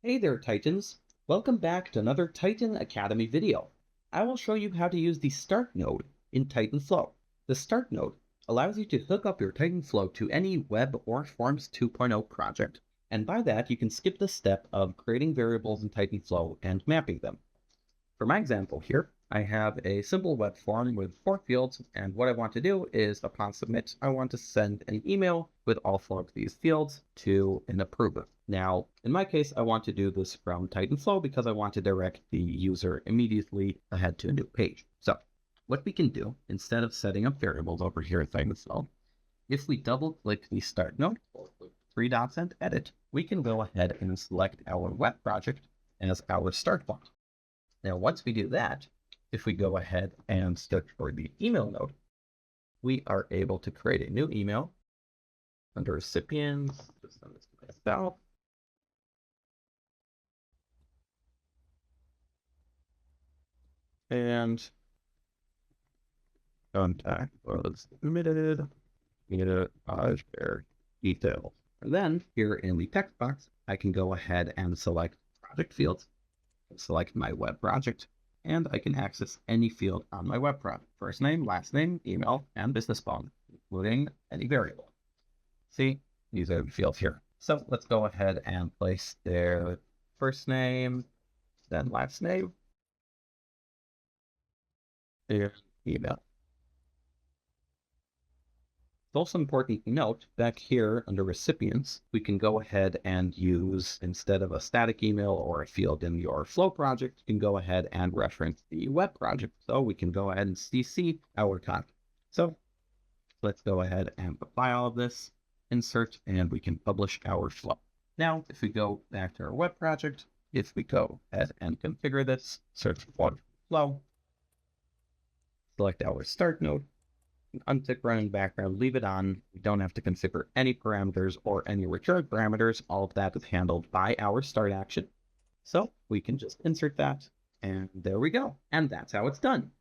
Hey there, Titans. Welcome back to another Titan Academy video. I will show you how to use the Start node in TitanFlow. The Start node allows you to hook up your TitanFlow to any Web or Forms 2.0 project, and by that you can skip the step of creating variables in TitanFlow and mapping them. For my example here, I have a simple web form with 4 fields, and what I want to do is, upon submit, I want to send an email with all 4 of these fields to an approver. Now, in my case, I want to do this from TitanFlow because I want to direct the user immediately ahead to a new page. So, what we can do, instead of setting up variables over here in TitanFlow, if we double-click the Start node, or click 3 dots and Edit, we can go ahead and select our web project as our start point. Now, once we do that, if we go ahead and search for the email node, we are able to create a new email under Recipients. Just send this to myself. And contact was submitted. Share details. And then here in the text box, I can go ahead and select project fields, select my web project, and I can access any field on my web project. First name, last name, email, and business phone, including any variable. See, these are the fields here. So let's go ahead and place their first name, then last name, and email. It's also important to note back here under recipients, we can go ahead and use, instead of a static email or a field in your Flow project, you can go ahead and reference the web project. So we can go ahead and CC our content. So let's go ahead and apply all of this, insert, and we can publish our flow. Now, if we go back to our web project, if we go ahead and configure this, search for flow, select our start node, untick running background, leave it on. We don't have to configure any parameters or any return parameters. All of that is handled by our start action. So we can just insert that, and there we go. And that's how it's done.